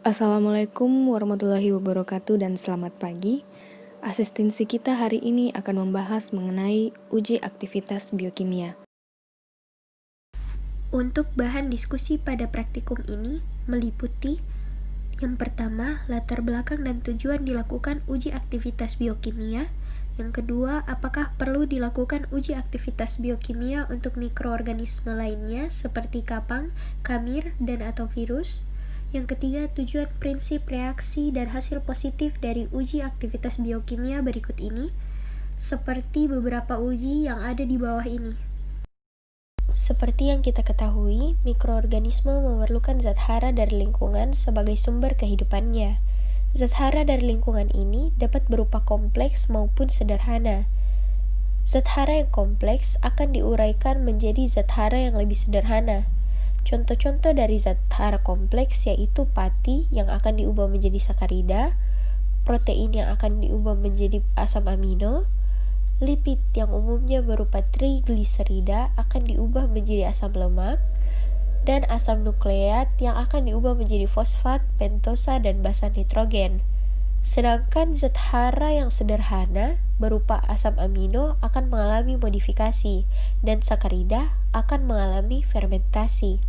Assalamualaikum warahmatullahi wabarakatuh dan selamat pagi. Asistensi kita hari ini akan membahas mengenai uji aktivitas biokimia. Untuk bahan diskusi pada praktikum ini meliputi yang pertama, latar belakang dan tujuan dilakukan uji aktivitas biokimia. Yang kedua, apakah perlu dilakukan uji aktivitas biokimia untuk mikroorganisme lainnya seperti kapang, kamir, dan atau virus. Yang ketiga, tujuan prinsip reaksi dan hasil positif dari uji aktivitas biokimia berikut ini, seperti beberapa uji yang ada di bawah ini. Seperti yang kita ketahui, mikroorganisme memerlukan zat hara dari lingkungan sebagai sumber kehidupannya. Zat hara dari lingkungan ini dapat berupa kompleks maupun sederhana. Zat hara yang kompleks akan diuraikan menjadi zat hara yang lebih sederhana. Contoh-contoh dari zat hara kompleks yaitu pati yang akan diubah menjadi sakarida, protein yang akan diubah menjadi asam amino, lipid yang umumnya berupa trigliserida akan diubah menjadi asam lemak, dan asam nukleat yang akan diubah menjadi fosfat, pentosa, dan basa nitrogen. Sedangkan zat hara yang sederhana berupa asam amino akan mengalami modifikasi dan sakarida akan mengalami fermentasi.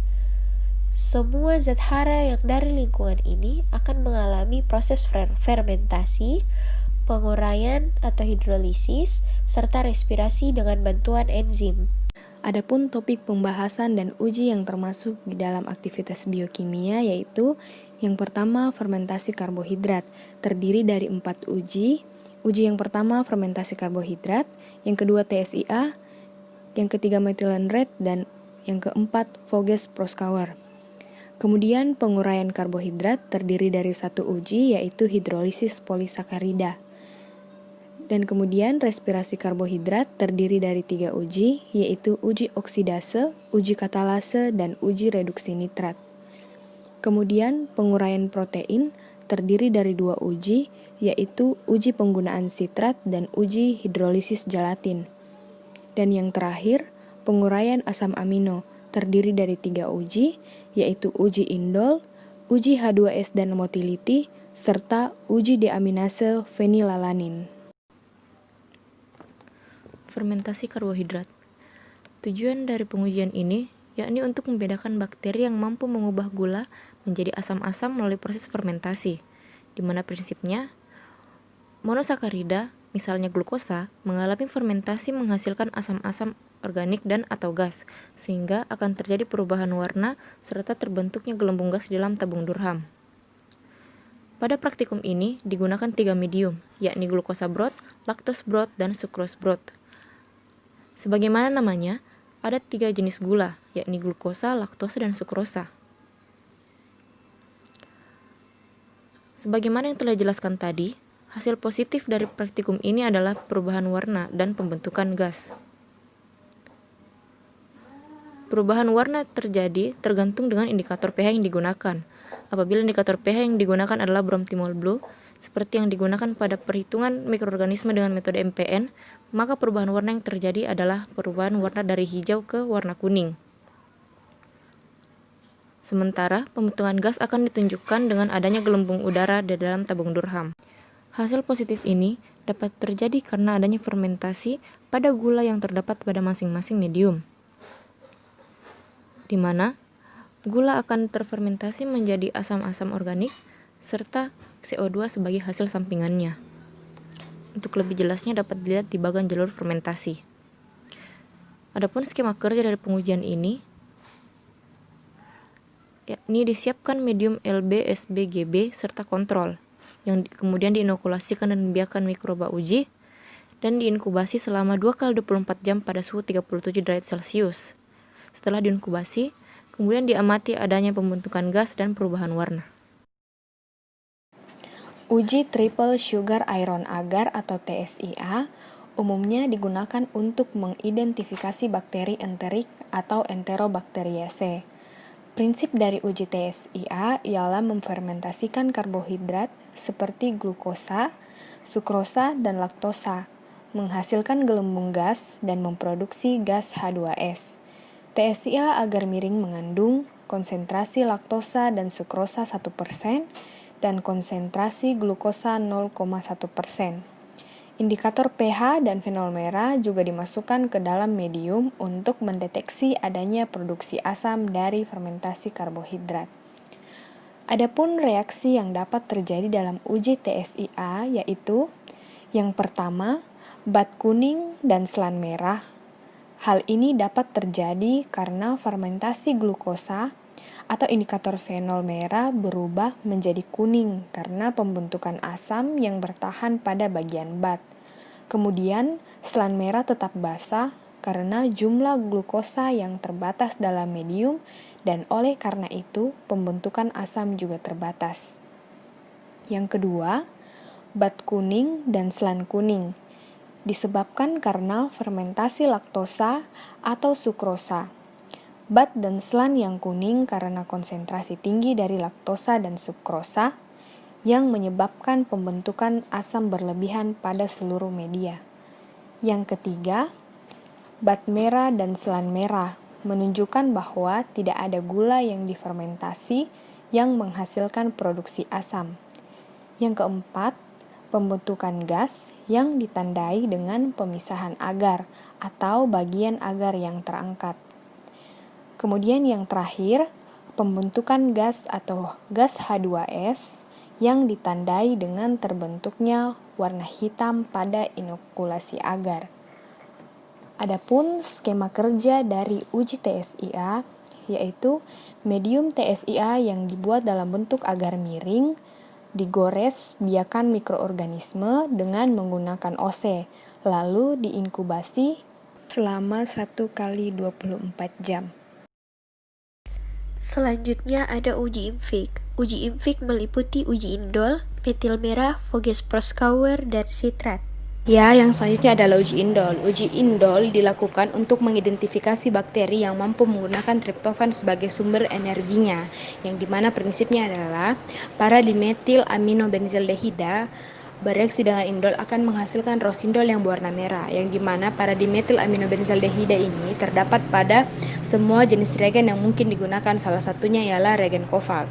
Semua zat hara yang dari lingkungan ini akan mengalami proses fermentasi, penguraian atau hidrolisis, serta respirasi dengan bantuan enzim. Adapun topik pembahasan dan uji yang termasuk di dalam aktivitas biokimia yaitu yang pertama fermentasi karbohidrat, terdiri dari 4 uji. Uji yang pertama fermentasi karbohidrat, yang kedua TSIA, yang ketiga methylene red, dan yang keempat Voges-Proskauer. Kemudian penguraian karbohidrat terdiri dari 1 uji yaitu hidrolisis polisakarida. Dan kemudian respirasi karbohidrat terdiri dari 3 uji yaitu uji oksidase, uji katalase, dan uji reduksi nitrat. Kemudian penguraian protein terdiri dari 2 uji yaitu uji penggunaan sitrat dan uji hidrolisis gelatin. Dan yang terakhir penguraian asam amino terdiri dari 3 uji, yaitu uji indol, uji H2S dan motility, serta uji deaminase fenilalanin. Fermentasi karbohidrat. Tujuan dari pengujian ini yakni untuk membedakan bakteri yang mampu mengubah gula menjadi asam-asam melalui proses fermentasi, di mana prinsipnya monosakarida, misalnya glukosa, mengalami fermentasi menghasilkan asam-asam organik dan atau gas, sehingga akan terjadi perubahan warna serta terbentuknya gelembung gas di dalam tabung Durham. Pada praktikum ini digunakan 3 medium, yakni glukosa broth, laktos broth, dan sucrose broth. Sebagaimana namanya, ada 3 jenis gula, yakni glukosa, laktosa, dan sukrosa. Sebagaimana yang telah dijelaskan tadi, hasil positif dari praktikum ini adalah perubahan warna dan pembentukan gas. Perubahan warna terjadi tergantung dengan indikator pH yang digunakan. Apabila indikator pH yang digunakan adalah Bromthymol Blue, seperti yang digunakan pada perhitungan mikroorganisme dengan metode MPN, maka perubahan warna yang terjadi adalah perubahan warna dari hijau ke warna kuning. Sementara, pembentukan gas akan ditunjukkan dengan adanya gelembung udara di dalam tabung Durham. Hasil positif ini dapat terjadi karena adanya fermentasi pada gula yang terdapat pada masing-masing medium, di mana gula akan terfermentasi menjadi asam-asam organik serta CO2 sebagai hasil sampingannya. Untuk lebih jelasnya dapat dilihat di bagian jalur fermentasi. Adapun skema kerja dari pengujian ini, yakni disiapkan medium LB, SB, GB, serta kontrol, yang kemudian diinokulasikan dan membiarkan mikroba uji, dan diinkubasi selama 2x24 jam pada suhu 37 derajat Celcius. Setelah diinkubasi, kemudian diamati adanya pembentukan gas dan perubahan warna. Uji triple sugar iron agar atau TSIA umumnya digunakan untuk mengidentifikasi bakteri enterik atau Enterobacteriaceae. Prinsip dari uji TSIA ialah memfermentasikan karbohidrat seperti glukosa, sukrosa, dan laktosa, menghasilkan gelembung gas dan memproduksi gas H2S. TSIA agar miring mengandung konsentrasi laktosa dan sukrosa 1% dan konsentrasi glukosa 0,1%. Indikator pH dan fenol merah juga dimasukkan ke dalam medium untuk mendeteksi adanya produksi asam dari fermentasi karbohidrat. Adapun reaksi yang dapat terjadi dalam uji TSIA yaitu yang pertama, bat kuning dan selan merah. Hal ini dapat terjadi karena fermentasi glukosa atau indikator fenol merah berubah menjadi kuning karena pembentukan asam yang bertahan pada bagian bat. Kemudian, selan merah tetap basah karena jumlah glukosa yang terbatas dalam medium dan oleh karena itu pembentukan asam juga terbatas. Yang kedua, bat kuning dan selan kuning disebabkan karena fermentasi laktosa atau sukrosa. Bat dan selan yang kuning karena konsentrasi tinggi dari laktosa dan sukrosa yang menyebabkan pembentukan asam berlebihan pada seluruh media. Yang ketiga, bat merah dan selan merah menunjukkan bahwa tidak ada gula yang difermentasi yang menghasilkan produksi asam. Yang keempat, pembentukan gas yang ditandai dengan pemisahan agar atau bagian agar yang terangkat. Kemudian yang terakhir, pembentukan gas atau gas H2S yang ditandai dengan terbentuknya warna hitam pada inokulasi agar. Adapun skema kerja dari uji TSIA yaitu medium TSIA yang dibuat dalam bentuk agar miring, digores biakan mikroorganisme dengan menggunakan OC, lalu diinkubasi selama 1 kali 24 jam. Selanjutnya ada uji IMFIC. Uji IMFIC meliputi uji indol, metil merah, Voges-Proskauer, dan sitrat. Ya, yang selanjutnya adalah uji indol. Uji indol dilakukan untuk mengidentifikasi bakteri yang mampu menggunakan triptofan sebagai sumber energinya, yang dimana prinsipnya adalah para dimetil aminobenzaldehida bereaksi dengan indol akan menghasilkan rosindol yang berwarna merah, yang dimana para dimetil aminobenzaldehida ini terdapat pada semua jenis reagen yang mungkin digunakan, salah satunya ialah reagen Kovac.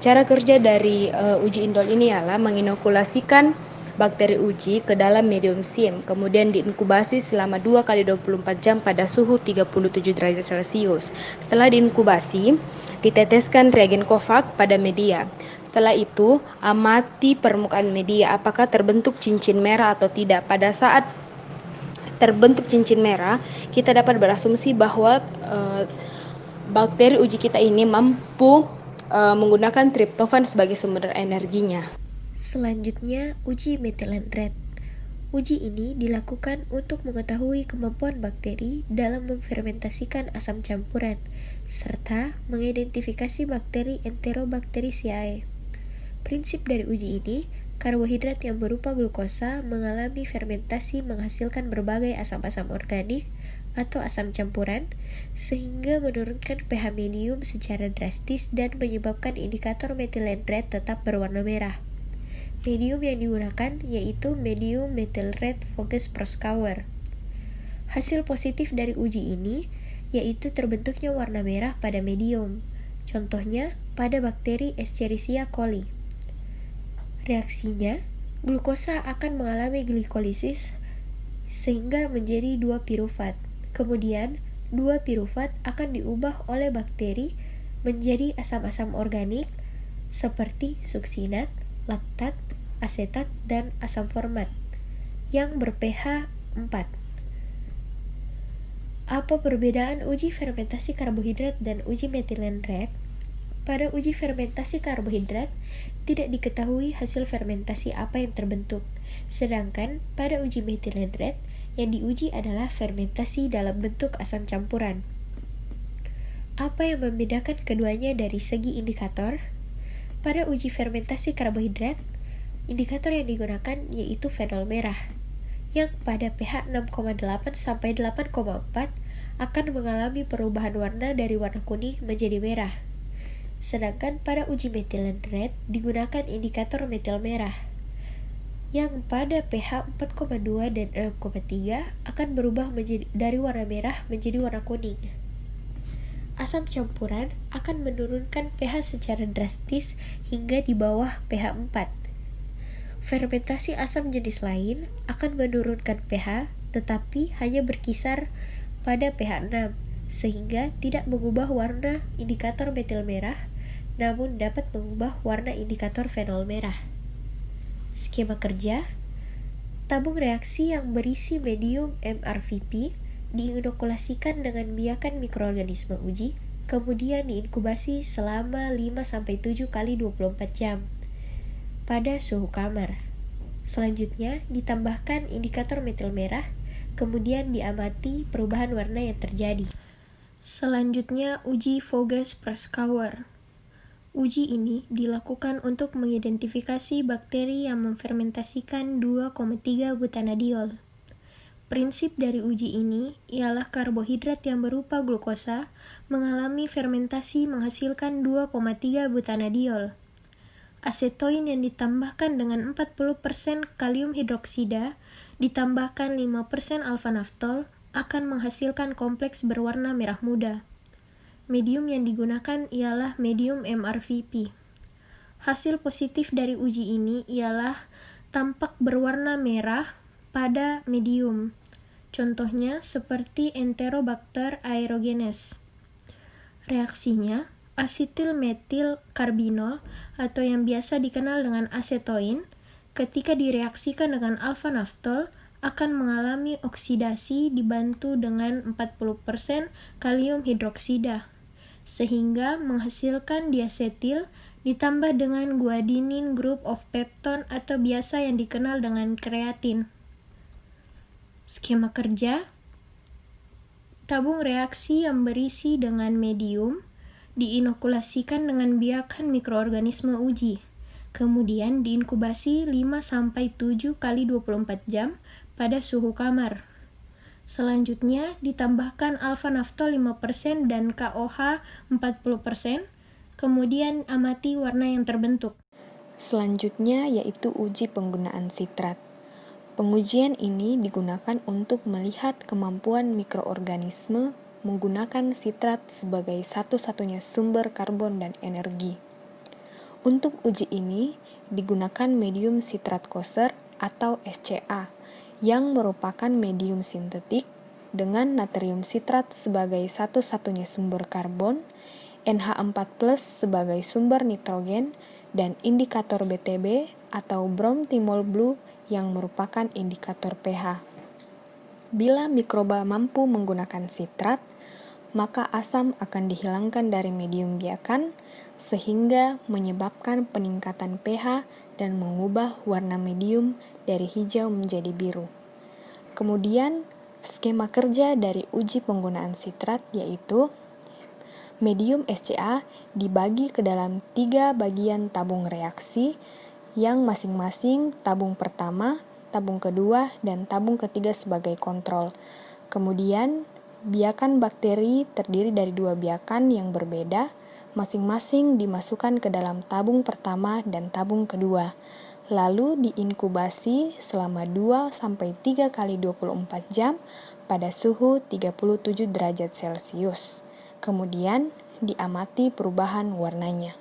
Cara kerja dari uji indol ini ialah menginokulasikan bakteri uji ke dalam medium SIM, kemudian diinkubasi selama 2 kali 24 jam pada suhu 37 derajat Celcius. Setelah diinkubasi, diteteskan reagen Kovac pada media. Setelah itu, amati permukaan media apakah terbentuk cincin merah atau tidak. Pada saat terbentuk cincin merah, kita dapat berasumsi bahwa bakteri uji kita ini mampu menggunakan triptofan sebagai sumber energinya. Selanjutnya, uji methylene red. Uji ini dilakukan untuk mengetahui kemampuan bakteri dalam memfermentasikan asam campuran, serta mengidentifikasi bakteri Enterobacteriaceae. Prinsip dari uji ini, karbohidrat yang berupa glukosa mengalami fermentasi menghasilkan berbagai asam-asam organik atau asam campuran, sehingga menurunkan pH medium secara drastis dan menyebabkan indikator methylene red tetap berwarna merah. Medium yang digunakan yaitu medium methyl red Voges-Proskauer. Hasil positif dari uji ini yaitu terbentuknya warna merah pada medium, contohnya pada bakteri Escherichia coli. Reaksinya, glukosa akan mengalami glikolisis sehingga menjadi 2 pirufat. Kemudian, 2 pirufat akan diubah oleh bakteri menjadi asam-asam organik seperti suksinat, laktat, asetat, dan asam format yang ber-pH 4. Apa perbedaan uji fermentasi karbohidrat dan uji methylene red? Pada uji fermentasi karbohidrat, tidak diketahui hasil fermentasi apa yang terbentuk, sedangkan pada uji methylene red, yang diuji adalah fermentasi dalam bentuk asam campuran. Apa yang membedakan keduanya dari segi indikator? Pada uji fermentasi karbohidrat, indikator yang digunakan yaitu fenol merah, yang pada pH 6,8 sampai 8,4 akan mengalami perubahan warna dari warna kuning menjadi merah. Sedangkan pada uji methylene red digunakan indikator metil merah, yang pada pH 4,2 dan 6,3 akan berubah dari warna merah menjadi warna kuning. asam campuran akan menurunkan pH secara drastis hingga di bawah pH 4. Fermentasi asam jenis lain akan menurunkan pH, tetapi hanya berkisar pada pH 6, sehingga tidak mengubah warna indikator metil merah, namun dapat mengubah warna indikator fenol merah. Skema kerja: tabung reaksi yang berisi medium MRVP diinokulasikan dengan biakan mikroorganisme uji, kemudian diinkubasi selama 5-7 kali 24 jam pada suhu kamar. Selanjutnya ditambahkan indikator metil merah, kemudian diamati perubahan warna yang terjadi. Selanjutnya uji Voges-Proskauer. Uji ini dilakukan untuk mengidentifikasi bakteri yang memfermentasikan 2,3 butanadiol. Prinsip dari uji ini ialah karbohidrat yang berupa glukosa mengalami fermentasi menghasilkan 2,3 butanadiol. Asetoin yang ditambahkan dengan 40% kalium hidroksida ditambahkan 5% alfa-naftol akan menghasilkan kompleks berwarna merah muda. Medium yang digunakan ialah medium MRVP. Hasil positif dari uji ini ialah tampak berwarna merah pada medium. Contohnya seperti Enterobacter aerogenes. Reaksinya, asetil metil karbinol atau yang biasa dikenal dengan asetoin, ketika direaksikan dengan alfa-naftol akan mengalami oksidasi dibantu dengan 40% kalium hidroksida, sehingga menghasilkan diasetil ditambah dengan guanidin group of peptone atau biasa yang dikenal dengan kreatin. Skema kerja: tabung reaksi yang berisi dengan medium diinokulasikan dengan biakan mikroorganisme uji, kemudian diinkubasi 5-7 kali 24 jam pada suhu kamar. Selanjutnya ditambahkan alfa-naftol 5% dan KOH 40%, kemudian amati warna yang terbentuk. Selanjutnya yaitu uji penggunaan sitrat. Pengujian ini digunakan untuk melihat kemampuan mikroorganisme menggunakan sitrat sebagai satu-satunya sumber karbon dan energi. Untuk uji ini digunakan medium sitrat Koser atau SCA yang merupakan medium sintetik dengan natrium sitrat sebagai satu-satunya sumber karbon, NH4+ sebagai sumber nitrogen, dan indikator BTB atau Brown-Thimol Blue yang merupakan indikator pH. Bila mikroba mampu menggunakan sitrat, maka asam akan dihilangkan dari medium biakan sehingga menyebabkan peningkatan pH dan mengubah warna medium dari hijau menjadi biru. Kemudian, skema kerja dari uji penggunaan sitrat yaitu medium SCA dibagi ke dalam 3 bagian tabung reaksi yang masing-masing tabung pertama, tabung kedua, dan tabung ketiga sebagai kontrol. Kemudian, biakan bakteri terdiri dari 2 biakan yang berbeda, masing-masing dimasukkan ke dalam tabung pertama dan tabung kedua, lalu diinkubasi selama 2-3 kali 24 jam pada suhu 37 derajat Celcius. Kemudian diamati perubahan warnanya.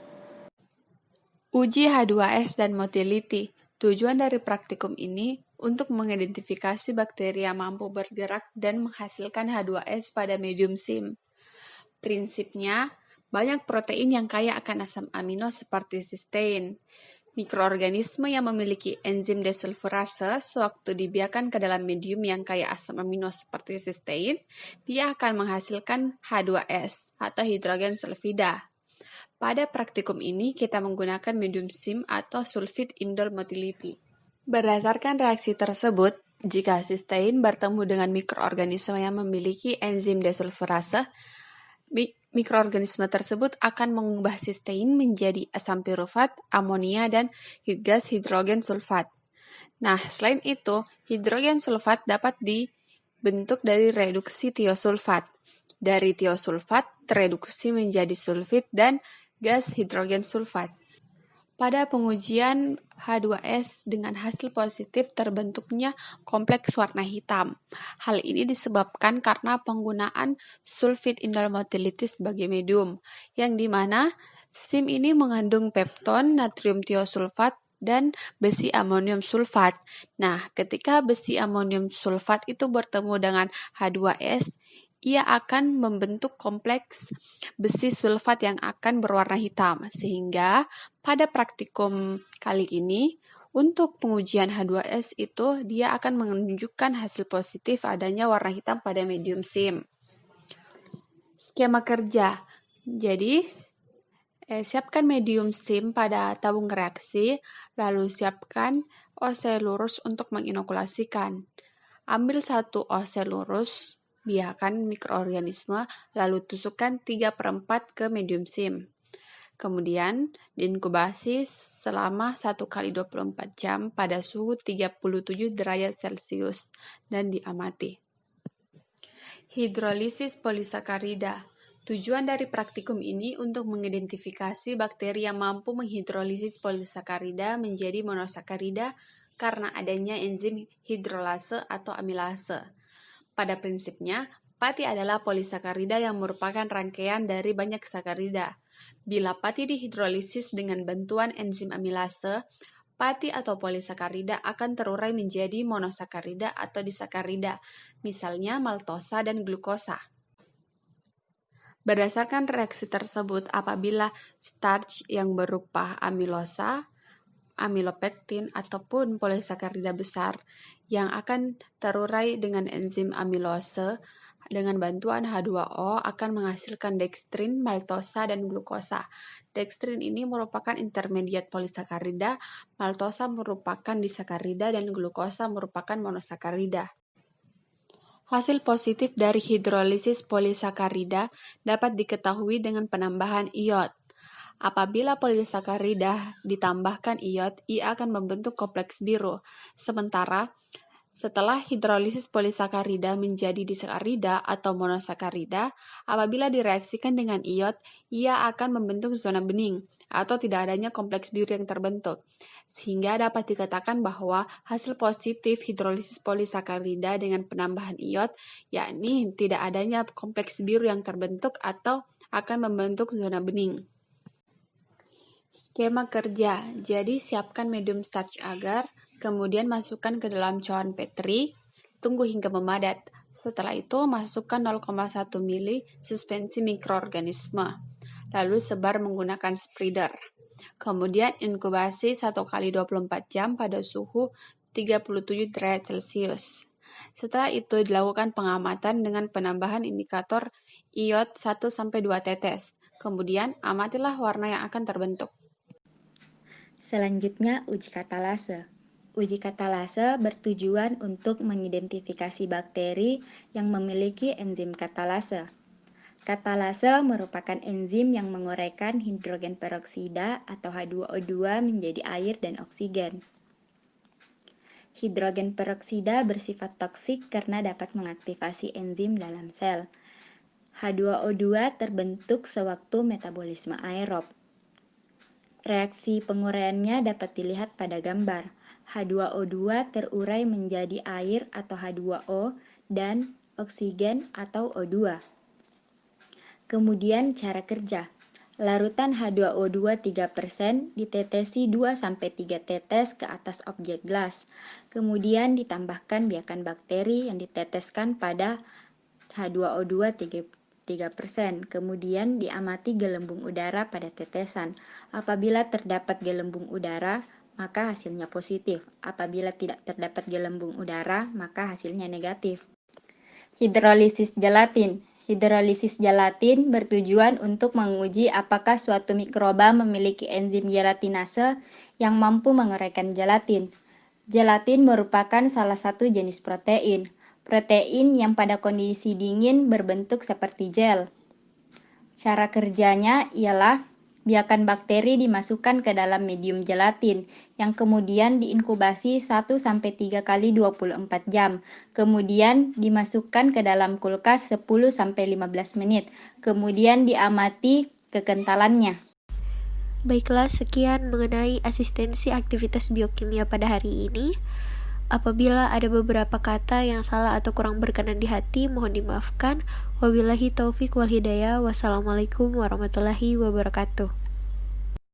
Uji H2S dan motility. Tujuan dari praktikum ini untuk mengidentifikasi bakteri yang mampu bergerak dan menghasilkan H2S pada medium SIM. Prinsipnya, banyak protein yang kaya akan asam amino seperti cysteine. Mikroorganisme yang memiliki enzim desulfurase sewaktu dibiarkan ke dalam medium yang kaya asam amino seperti cysteine, dia akan menghasilkan H2S atau hidrogen sulfida. Pada praktikum ini kita menggunakan medium SIM atau sulfide indol motility. Berdasarkan reaksi tersebut, jika cysteine bertemu dengan mikroorganisme yang memiliki enzim desulfurase, mikroorganisme tersebut akan mengubah cysteine menjadi asam pirufat, amonia, dan gas hidrogen sulfat. Nah, selain itu, hidrogen sulfat dapat dibentuk dari reduksi tiosulfat. Dari tiosulfat tereduksi menjadi sulfit dan gas hidrogen sulfat. Pada pengujian H2S dengan hasil positif terbentuknya kompleks warna hitam. Hal ini disebabkan karena penggunaan sulfit indol motility sebagai medium, yang dimana SIM ini mengandung pepton, natrium tiosulfat, dan besi amonium sulfat. Nah, ketika besi amonium sulfat itu bertemu dengan H2S, ia akan membentuk kompleks besi sulfat yang akan berwarna hitam, sehingga pada praktikum kali ini, untuk pengujian H2S itu dia akan menunjukkan hasil positif adanya warna hitam pada medium SIM. Skema kerja. Jadi, siapkan medium SIM pada tabung reaksi, lalu siapkan OC lurus untuk menginokulasikan. Ambil 1 OC lurus, biarkan mikroorganisme, lalu tusukkan 3/4 ke medium SIM. Kemudian diinkubasi selama 1 kali 24 jam pada suhu 37 derajat Celcius dan diamati. Hidrolisis polisakarida. Tujuan dari praktikum ini untuk mengidentifikasi bakteri yang mampu menghidrolisis polisakarida menjadi monosakarida karena adanya enzim hidrolase atau amilase. Pada prinsipnya, pati adalah polisakarida yang merupakan rangkaian dari banyak sakarida. Bila pati dihidrolisis dengan bantuan enzim amilase, pati atau polisakarida akan terurai menjadi monosakarida atau disakarida, misalnya maltosa dan glukosa. Berdasarkan reaksi tersebut, apabila starch yang berupa amilosa, amilopektin, ataupun polisakarida besar yang akan terurai dengan enzim amilase dengan bantuan H2O akan menghasilkan dextrin, maltosa, dan glukosa. Dextrin ini merupakan intermediat polisakarida, maltosa merupakan disakarida, dan glukosa merupakan monosakarida. Hasil positif dari hidrolisis polisakarida dapat diketahui dengan penambahan iod. Apabila polisakarida ditambahkan iod, ia akan membentuk kompleks biru. Sementara, setelah hidrolisis polisakarida menjadi disakarida atau monosakarida, apabila direaksikan dengan iod, ia akan membentuk zona bening atau tidak adanya kompleks biru yang terbentuk. Sehingga dapat dikatakan bahwa hasil positif hidrolisis polisakarida dengan penambahan iod, yakni tidak adanya kompleks biru yang terbentuk atau akan membentuk zona bening. Skema kerja. Jadi siapkan medium starch agar, kemudian masukkan ke dalam cawan Petri, tunggu hingga memadat. Setelah itu masukkan 0,1 ml suspensi mikroorganisme, lalu sebar menggunakan spreader. Kemudian inkubasi 1 kali 24 jam pada suhu 37 derajat Celcius. Setelah itu dilakukan pengamatan dengan penambahan indikator iod 1-2 tetes. Kemudian amatilah warna yang akan terbentuk. Selanjutnya, uji katalase. Uji katalase bertujuan untuk mengidentifikasi bakteri yang memiliki enzim katalase. Katalase merupakan enzim yang menguraikan hidrogen peroksida atau H2O2 menjadi air dan oksigen. Hidrogen peroksida bersifat toksik karena dapat mengaktifasi enzim dalam sel. H2O2 terbentuk sewaktu metabolisme aerob. Reaksi penguraiannya dapat dilihat pada gambar. H2O2 terurai menjadi air atau H2O dan oksigen atau O2. Kemudian cara kerja. Larutan H2O2 3% ditetesi 2-3 tetes ke atas objek gelas. Kemudian ditambahkan biakan bakteri yang diteteskan pada H2O2 3%. Kemudian diamati gelembung udara pada tetesan. Apabila terdapat gelembung udara, maka hasilnya positif. Apabila tidak terdapat gelembung udara, maka hasilnya negatif. Hidrolisis gelatin. Hidrolisis gelatin bertujuan untuk menguji apakah suatu mikroba memiliki enzim gelatinase yang mampu menguraikan gelatin. Gelatin merupakan salah satu jenis protein. Protein yang pada kondisi dingin berbentuk seperti gel. Cara kerjanya ialah biakan bakteri dimasukkan ke dalam medium gelatin yang kemudian diinkubasi 1-3 kali 24 jam. Kemudian dimasukkan ke dalam kulkas 10-15 menit. Kemudian diamati kekentalannya. Baiklah, sekian mengenai asistensi aktivitas biokimia pada hari ini. Apabila ada beberapa kata yang salah atau kurang berkenan di hati, mohon dimaafkan. Wabillahi taufik wal hidayah. Wassalamualaikum warahmatullahi wabarakatuh.